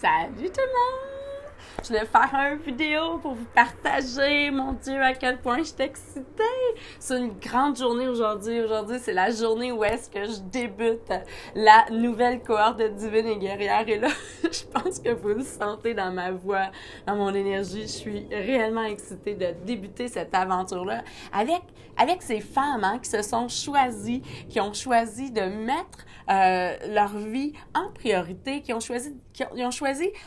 Salut tout le monde! Je vais faire une vidéo pour vous partager, mon Dieu, à quel point je suis excitée! C'est une grande journée aujourd'hui. Aujourd'hui, c'est la journée où est-ce que je débute la nouvelle cohorte de Divine et Guerrière. Et là, je pense que vous le sentez dans ma voix, dans mon énergie. Je suis réellement excitée de débuter cette aventure-là avec ces femmes qui se sont choisies, qui ont choisi de mettre leur vie en priorité, qui ont choisi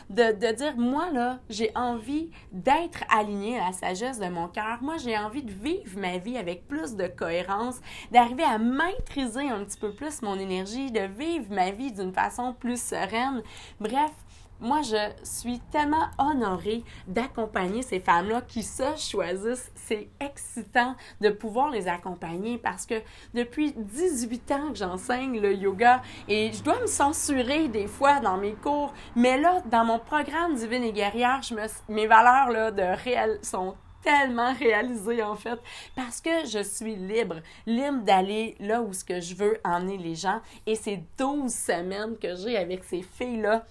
de dire, moi, là, j'ai envie d'être alignée à la sagesse de mon cœur. Moi, j'ai envie de vivre ma vie avec plus de cohérence, d'arriver à maîtriser un petit peu plus mon énergie, de vivre ma vie d'une façon plus sereine. Bref, moi, je suis tellement honorée d'accompagner ces femmes-là qui se choisissent. C'est excitant de pouvoir les accompagner parce que depuis 18 ans que j'enseigne le yoga et je dois me censurer des fois dans mes cours, mais là, dans mon programme Divine et Guerrière, mes valeurs là, sont tellement réalisées en fait parce que je suis libre d'aller là où ce que je veux emmener les gens et c'est 12 semaines que j'ai avec ces filles-là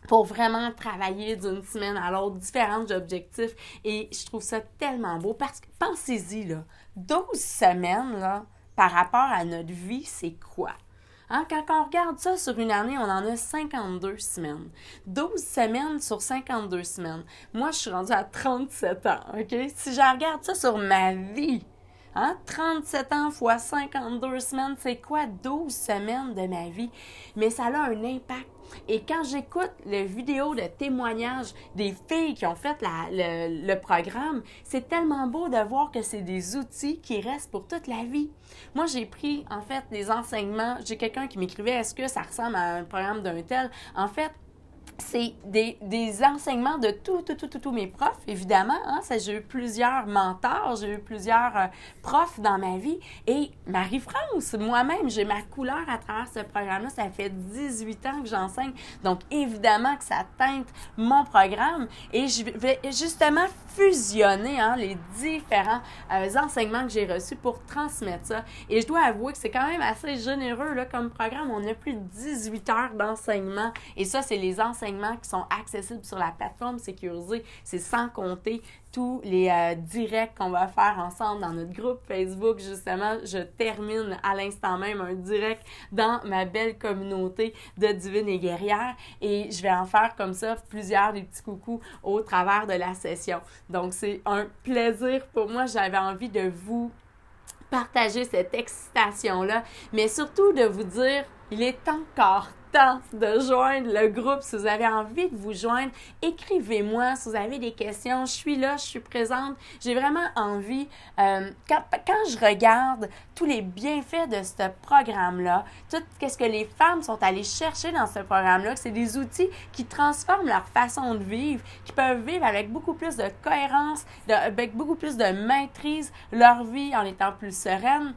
pour vraiment travailler d'une semaine à l'autre, différents objectifs. Et je trouve ça tellement beau parce que, pensez-y, là, 12 semaines, là, par rapport à notre vie, c'est quoi? Quand on regarde ça sur une année, on en a 52 semaines. 12 semaines sur 52 semaines. Moi, je suis rendue à 37 ans, OK? Si je regarde ça sur ma vie, 37 ans fois 52 semaines, c'est quoi 12 semaines de ma vie? Mais ça a un impact. Et quand j'écoute les vidéos de témoignages des filles qui ont fait le programme, c'est tellement beau de voir que c'est des outils qui restent pour toute la vie. Moi, j'ai pris, en fait, des enseignements. J'ai quelqu'un qui m'écrivait « Est-ce que ça ressemble à un programme d'un tel? » En fait, c'est des enseignements de tous mes profs, évidemment. J'ai eu plusieurs mentors, j'ai eu plusieurs profs dans ma vie. Et Marie-France, moi-même, j'ai ma couleur à travers ce programme-là. Ça fait 18 ans que j'enseigne. Donc, évidemment que ça teinte mon programme. Et je vais justement fusionner les différents enseignements que j'ai reçus pour transmettre ça. Et je dois avouer que c'est quand même assez généreux là, comme programme. On a plus de 18 heures d'enseignement. Et ça, c'est les enseignements qui sont accessibles sur la plateforme sécurisée. C'est sans compter tous les directs qu'on va faire ensemble dans notre groupe Facebook. Justement, je termine à l'instant même un direct dans ma belle communauté de Divine et Guerrière et je vais en faire comme ça plusieurs des petits coucous au travers de la session. Donc, c'est un plaisir pour moi. J'avais envie de vous partager cette excitation-là, mais surtout de vous dire, il est encore temps de joindre le groupe. Si vous avez envie de vous joindre, écrivez-moi. Si vous avez des questions, je suis là, je suis présente. J'ai vraiment envie, quand je regarde tous les bienfaits de ce programme-là, tout ce que les femmes sont allées chercher dans ce programme-là, que c'est des outils qui transforment leur façon de vivre, qui peuvent vivre avec beaucoup plus de cohérence, avec beaucoup plus de maîtrise leur vie en étant plus sereine.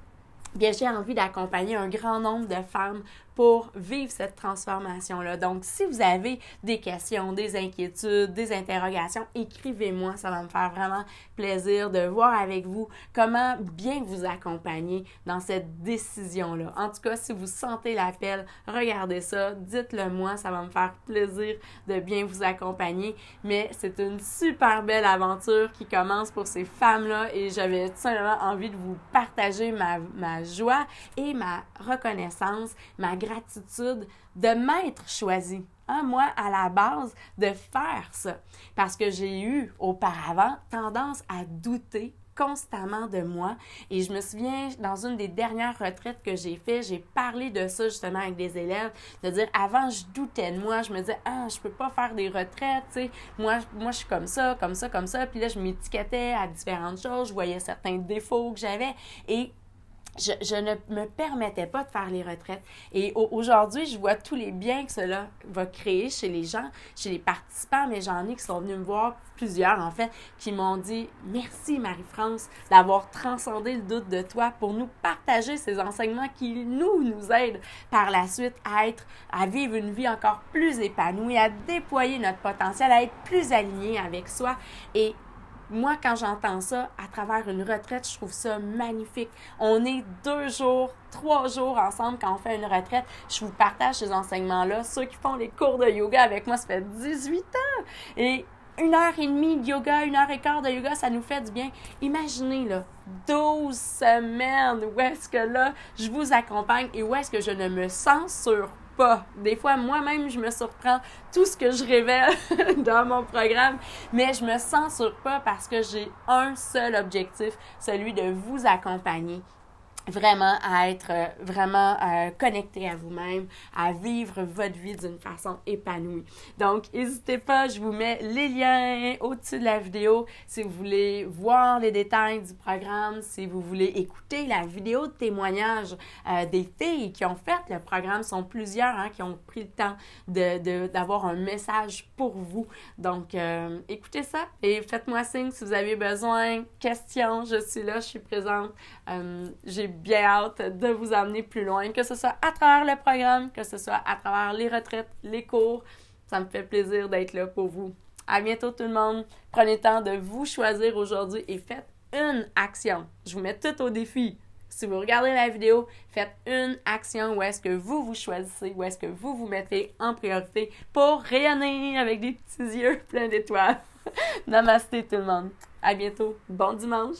Bien, j'ai envie d'accompagner un grand nombre de femmes pour vivre cette transformation-là. Donc, si vous avez des questions, des inquiétudes, des interrogations, écrivez-moi. Ça va me faire vraiment plaisir de voir avec vous comment bien vous accompagner dans cette décision-là. En tout cas, si vous sentez l'appel, regardez ça, dites-le moi. Ça va me faire plaisir de bien vous accompagner. Mais c'est une super belle aventure qui commence pour ces femmes-là et j'avais tout simplement envie de vous partager ma joie et ma reconnaissance, ma gratitude de m'être choisie. Moi, à la base, de faire ça. Parce que j'ai eu auparavant tendance à douter constamment de moi. Et je me souviens, dans une des dernières retraites que j'ai fait, j'ai parlé de ça justement avec des élèves, de dire, avant, je doutais de moi. Je me disais, je peux pas faire des retraites, tu sais. Moi, je suis comme ça. Puis là, je m'étiquetais à différentes choses. Je voyais certains défauts que j'avais. Et je ne me permettais pas de faire les retraites. Et aujourd'hui, je vois tous les biens que cela va créer chez les gens, chez les participants, mais j'en ai qui sont venus me voir, plusieurs en fait, qui m'ont dit « Merci Marie-France d'avoir transcendé le doute de toi pour nous partager ces enseignements qui nous aident par la suite à vivre une vie encore plus épanouie, à déployer notre potentiel, à être plus aligné avec soi. » Et moi, quand j'entends ça à travers une retraite, je trouve ça magnifique. On est 2 jours, 3 jours ensemble quand on fait une retraite. Je vous partage ces enseignements-là. Ceux qui font les cours de yoga avec moi, ça fait 18 ans. Et 1h30 de yoga, 1h15 de yoga, ça nous fait du bien. Imaginez, là, 12 semaines où est-ce que là, je vous accompagne et où est-ce que je ne me censure pas. Des fois, moi-même, je me surprends tout ce que je révèle dans mon programme, mais je me censure pas parce que j'ai un seul objectif, celui de vous accompagner vraiment à être vraiment connecté à vous-même, à vivre votre vie d'une façon épanouie. Donc, n'hésitez pas, je vous mets les liens au-dessus de la vidéo si vous voulez voir les détails du programme, si vous voulez écouter la vidéo de témoignage des filles qui ont fait le programme. Ce sont plusieurs qui ont pris le temps d'avoir un message pour vous. Donc, écoutez ça et faites-moi signe si vous avez besoin, questions, je suis là, je suis présente. J'ai bien hâte de vous emmener plus loin, que ce soit à travers le programme, que ce soit à travers les retraites, les cours. Ça me fait plaisir d'être là pour vous. À bientôt tout le monde. Prenez le temps de vous choisir aujourd'hui et faites une action. Je vous mets tout au défi. Si vous regardez la vidéo, faites une action où est-ce que vous vous choisissez, où est-ce que vous vous mettez en priorité pour rayonner avec des petits yeux pleins d'étoiles. Namasté tout le monde. À bientôt. Bon dimanche.